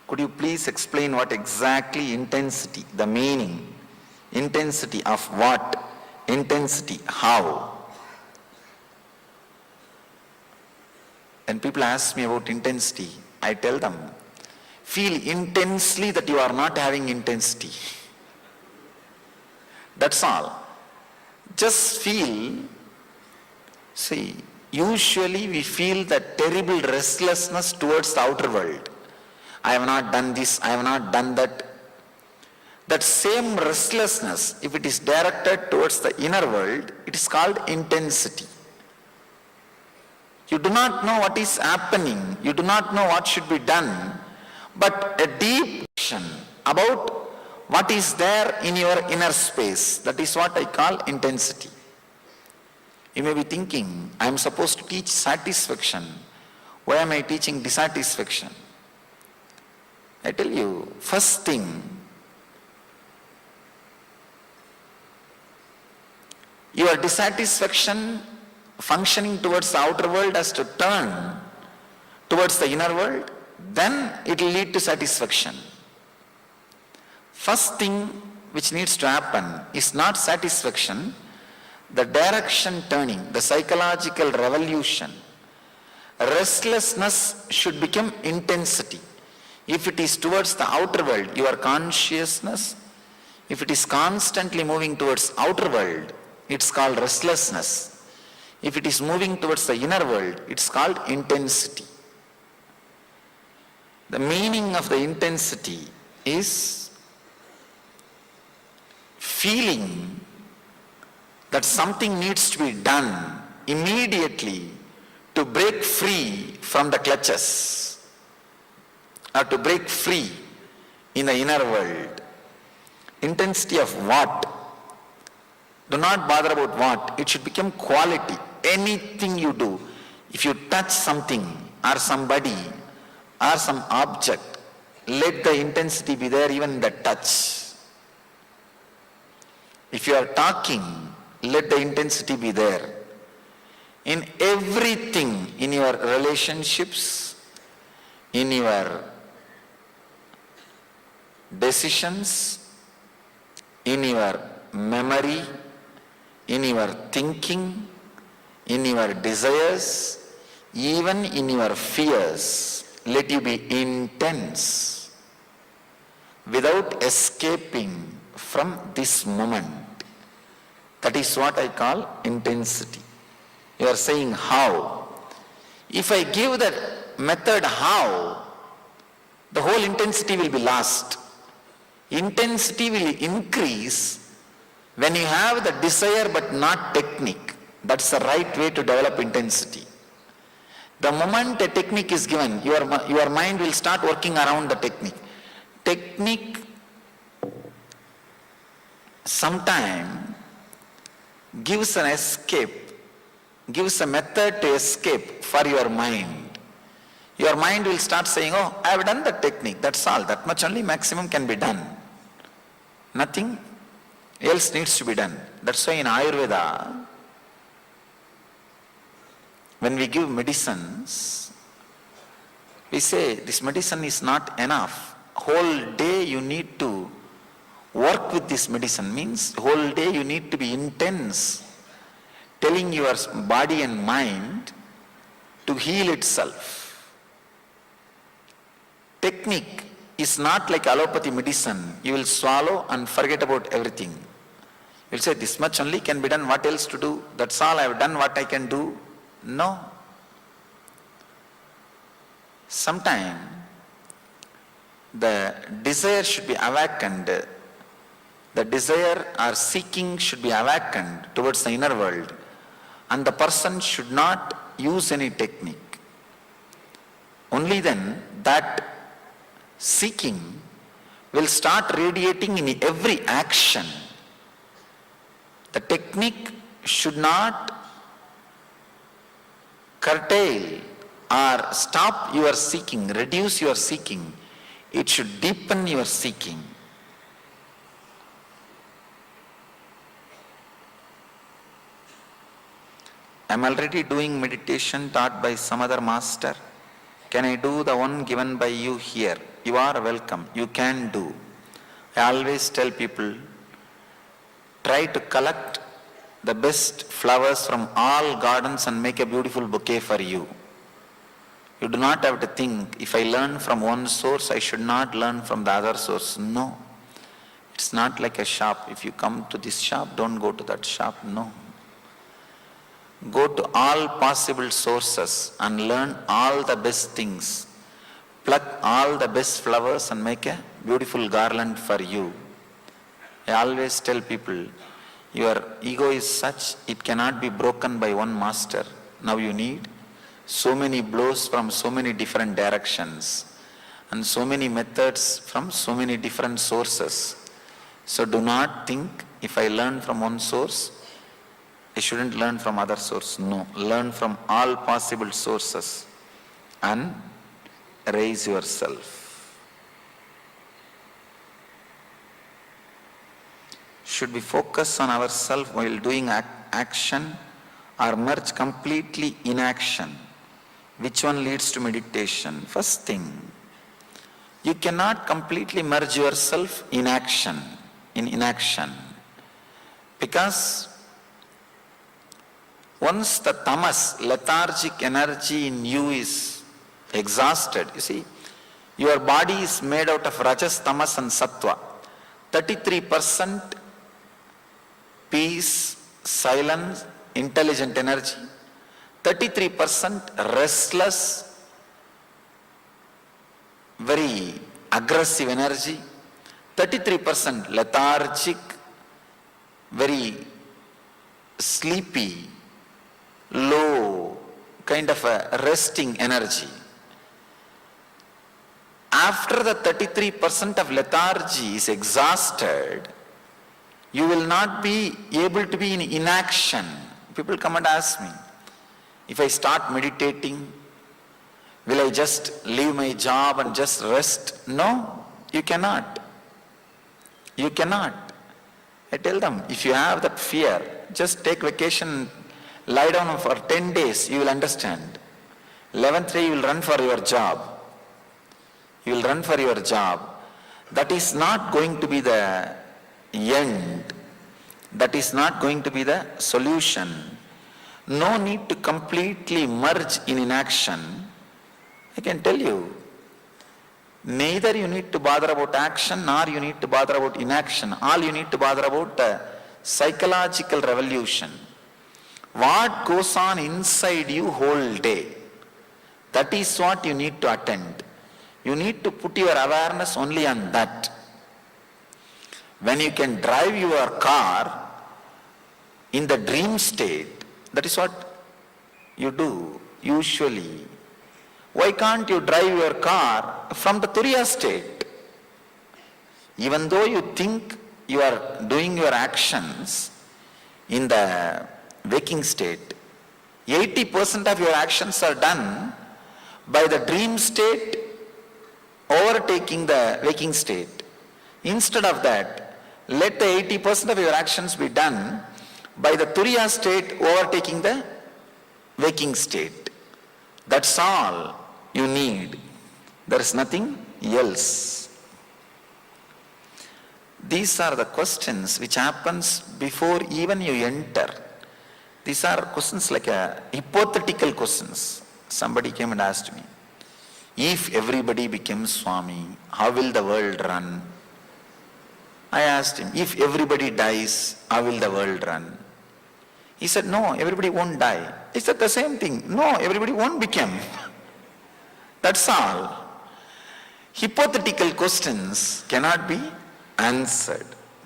Could you please explain what exactly intensity, the meaning, intensity of what, intensity how? When people ask me about intensity, I tell them, feel intensely that you are not having intensity. That's all. Just feel, see, usually we feel that terrible restlessness towards the outer world. I have not done this, I have not done that. That same restlessness, if it is directed towards the inner world, it is called intensity. You do not know what is happening, you do not know what should be done, but a deep action about what is there in your inner space, that is what I call intensity. You may be thinking, I am supposed to teach satisfaction. Why am I teaching dissatisfaction? I tell you, first thing, your dissatisfaction functioning towards the outer world has to turn towards the inner world, then it will lead to satisfaction. First thing which needs to happen is not satisfaction, the direction turning, the psychological revolution. Restlessness should become intensity. If it is towards the outer world, your consciousness, if it is constantly moving towards outer world, it's called restlessness. If it is moving towards the inner world, it's called intensity. The meaning of the intensity is feeling that something needs to be done immediately to break free from the clutches or to break free in the inner world. Intensity of what? Do not bother about what. It should become quality. Anything you do, if you touch something or somebody or some object, let the intensity be there even in the touch. If you are talking, let the intensity be there. In everything, in your relationships, in your decisions, in your memory, in your thinking, in your desires, even in your fears, let you be intense without escaping from this moment. That is what I call intensity. You are saying how. If I give the method how, the whole intensity will be lost. Intensity will increase when you have the desire but not technique. That's the right way to develop intensity. The moment a technique is given, your mind will start working around the technique. Technique sometimes gives an escape, gives a method to escape for your mind. Your mind will start saying, oh, I have done the technique, that's all, that much only maximum can be done. Nothing else needs to be done. That's why in Ayurveda, when we give medicines, we say this medicine is not enough. Whole day you need to work with this medicine, means whole day you need to be intense, telling your body and mind to heal itself. Technique is not like allopathy medicine. You will swallow and forget about everything. You will say this much only can be done, what else to do? That's all, I have done what I can do. No. Sometime the desire should be awakened. The desire or seeking should be awakened towards the inner world, and the person should not use any technique. Only then that seeking will start radiating in every action. The technique should not curtail or stop your seeking, reduce your seeking. It should deepen your seeking. I am already doing meditation taught by some other master. Can I do the one given by you here? You are welcome. You can do. I always tell people, try to collect the best flowers from all gardens and make a beautiful bouquet for you. You do not have to think, if I learn from one source, I should not learn from the other source. No. It's not like a shop. If you come to this shop, don't go to that shop. No. Go to all possible sources and learn all the best things. Pluck all the best flowers and make a beautiful garland for you. I always tell people, your ego is such, it cannot be broken by one master. Now you need so many blows from so many different directions and so many methods from so many different sources. So do not think, if I learn from one source, I shouldn't learn from other source. No, learn from all possible sources and raise yourself. Should we focus on ourselves while doing action or merge completely in action? Which one leads to meditation? First thing, you cannot completely merge yourself in action, in inaction. Because once the tamas, lethargic energy in you is exhausted, you see, your body is made out of rajas, tamas and sattva. 33% peace, silence, intelligent energy. 33% restless, very aggressive energy. 33% lethargic, very sleepy, low, kind of a resting energy. After the 33% of lethargy is exhausted, you will not be able to be in inaction. People come and ask me, if I start meditating, will I just leave my job and just rest? No, you cannot. You cannot. I tell them, if you have that fear, just take vacation, lie down for 10 days, you will understand. 11th day you will run for your job. You will run for your job. That is not going to be the end. That is not going to be the solution. No need to completely merge in inaction. I can tell you, neither you need to bother about action nor you need to bother about inaction. All you need to bother about psychological revolution. What goes on inside you whole day, that is what you need to attend. You need to put your awareness only on that. When you can drive your car in the dream state, that is what you do usually. Why can't you drive your car from the Turiya state? Even though you think you are doing your actions in the waking state, 80% of your actions are done by the dream state overtaking the waking state. Instead of that, let the 80% of your actions be done by the Turiya state overtaking the waking state. That's all you need. There is nothing else. These are the questions which happens before even you enter. These are questions like a hypothetical questions. Somebody came and asked me, if everybody becomes Swami, how will the world run? I asked him, if everybody dies, how will the world run? He said, no, everybody won't die. I said the same thing. No, everybody won't become. That's all. Hypothetical questions cannot be answered.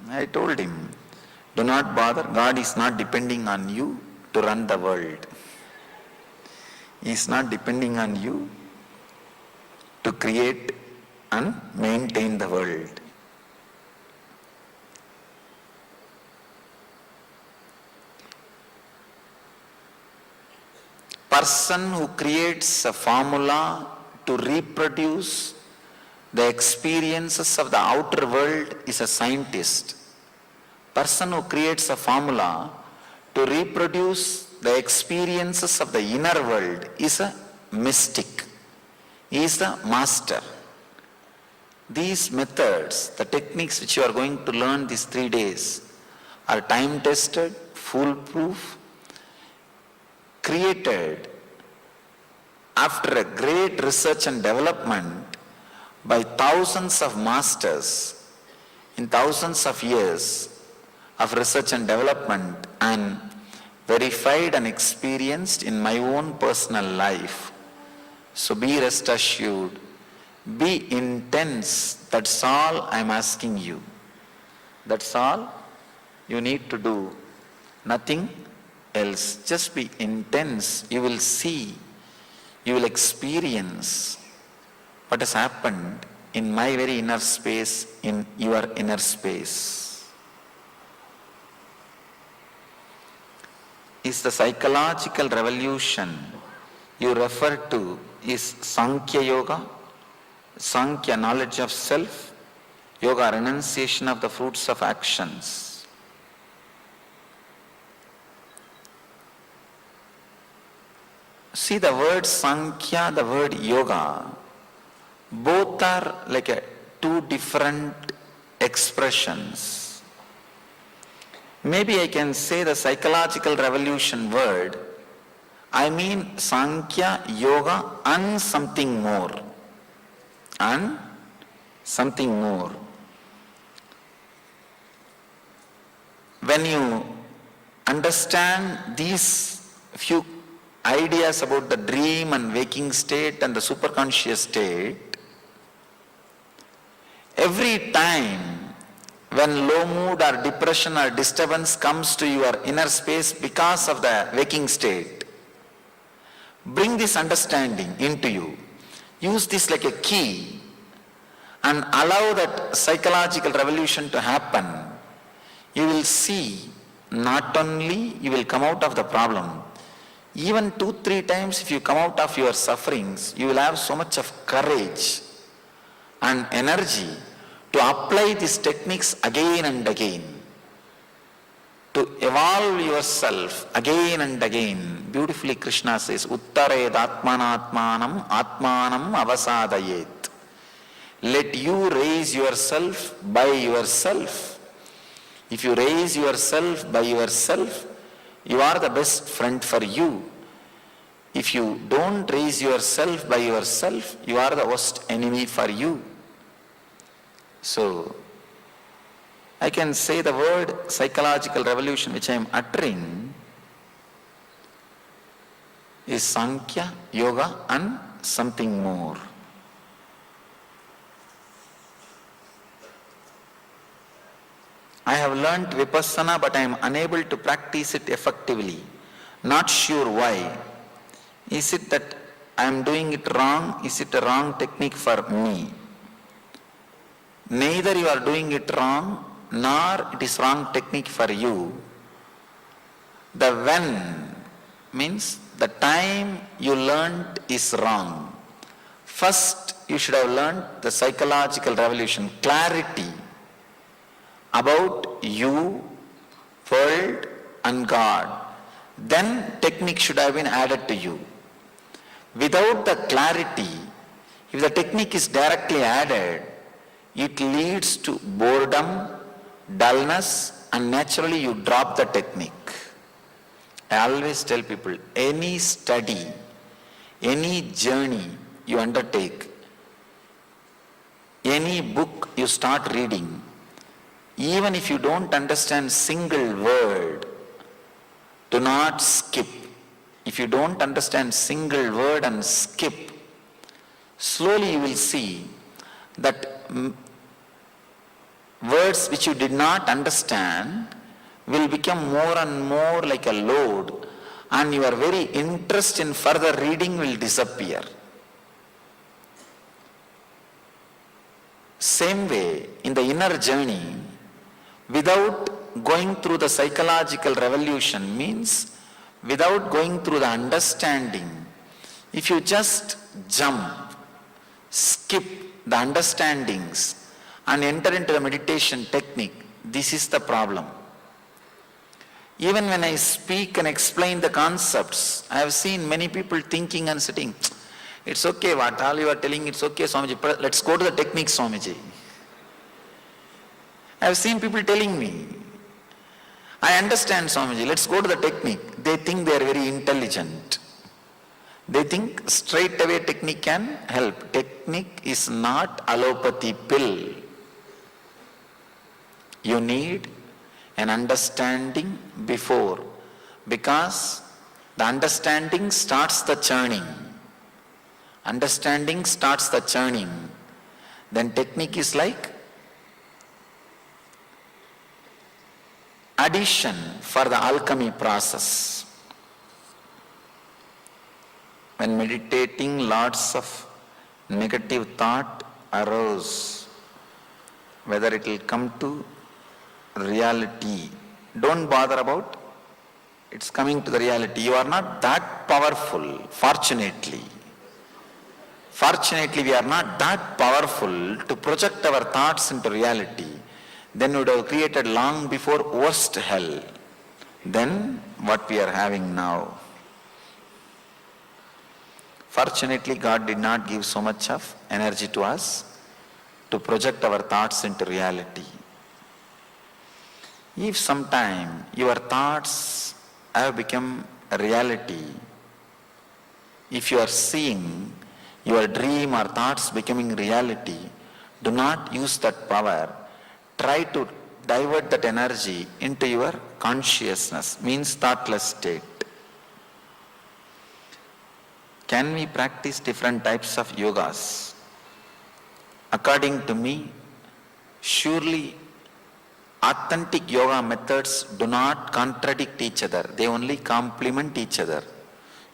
I told him, do not bother. God is not depending on you to run the world. He is not depending on you to create and maintain the world. Person who creates a formula to reproduce the experiences of the outer world is a scientist. Person who creates a formula to reproduce the experiences of the inner world is a mystic. He is the master. These methods, the techniques which you are going to learn these 3 days are time-tested, foolproof, created after a great research and development by thousands of masters in thousands of years of research and development, and verified and experienced in my own personal life. So be rest assured, be intense, that's all I'm asking you. That's all you need to do, nothing else. Just be intense, you will see, you will experience what has happened in my very inner space, in your inner space. Is the psychological revolution you refer to is Sankhya Yoga, Sankhya knowledge of self, Yoga renunciation of the fruits of actions. See, the word Sankhya, the word Yoga, both are like two different expressions. Maybe I can say the psychological revolution word, I mean Sankhya, Yoga and something more. And something more. When you understand these few ideas about the dream and waking state and the superconscious state, every time when low mood or depression or disturbance comes to your inner space because of the waking state, bring this understanding into you. Use this like a key and allow that psychological revolution to happen. You will see, not only you will come out of the problem, even 2-3 times if you come out of your sufferings, you will have so much of courage and energy to apply these techniques again and again, to evolve yourself again and again. Beautifully Krishna says, Uttared Atmanatmanam Atmanam Avasadayet. Let you raise yourself by yourself. If you raise yourself by yourself, you are the best friend for you. If you don't raise yourself by yourself, you are the worst enemy for you. So, I can say the word psychological revolution which I am uttering is Sankhya, Yoga and something more. I have learnt Vipassana, but I am unable to practice it effectively. Not sure why. Is it that I am doing it wrong? Is it a wrong technique for me? Neither you are doing it wrong, nor it is wrong technique for you. The when means the time you learnt is wrong. First, you should have learnt the psychological revolution, clarity about you, world and God. Then technique should have been added to you. Without the clarity, if the technique is directly added, it leads to boredom, dullness, and naturally you drop the technique. I always tell people, any study, any journey you undertake, any book you start reading, even if you don't understand single word, do not skip. If you don't understand single word and skip, slowly you will see that words which you did not understand will become more and more like a load, and your very interest in further reading will disappear. Same way, in the inner journey, without going through the psychological revolution means without going through the understanding, if you just jump, skip the understandings and enter into the meditation technique, this is the problem. Even when I speak and explain the concepts, I have seen many people thinking and sitting, It's okay, what all you are telling, it's okay, Swamiji. Let's go to the technique, Swamiji. I have seen people telling me, I understand, Swamiji, let's go to the technique. They think they are very intelligent. They think straight away technique can help. Technique is not allopathy pill. You need an understanding before, because the understanding starts the churning. Understanding starts the churning. Then technique is like addition for the alchemy process. When meditating, lots of negative thought arose. Whether it will come to reality, don't bother about it's coming to the reality. You are not that powerful, fortunately. Fortunately, we are not that powerful to project our thoughts into reality. Then we would have created long before worst hell than what we are having now. Fortunately, God did not give so much of energy to us to project our thoughts into reality. If sometime your thoughts have become a reality, if you are seeing your dream or thoughts becoming reality, do not use that power. Try to divert that energy into your consciousness, means thoughtless state. Can we practice different types of yogas? According to me, surely authentic yoga methods do not contradict each other. They only complement each other.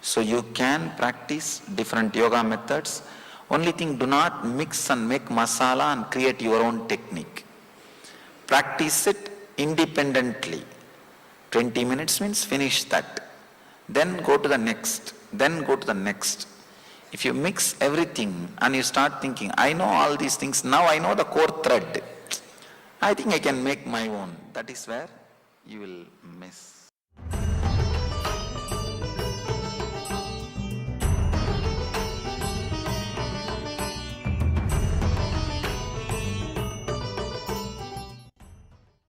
So you can practice different yoga methods. Only thing, do not mix and make masala and create your own technique. Practice it independently. 20 minutes means finish that. Then go to the next. Then go to the next. If you mix everything and you start thinking, I know all these things, now I know the core thread. I think I can make my own. That is where you will miss.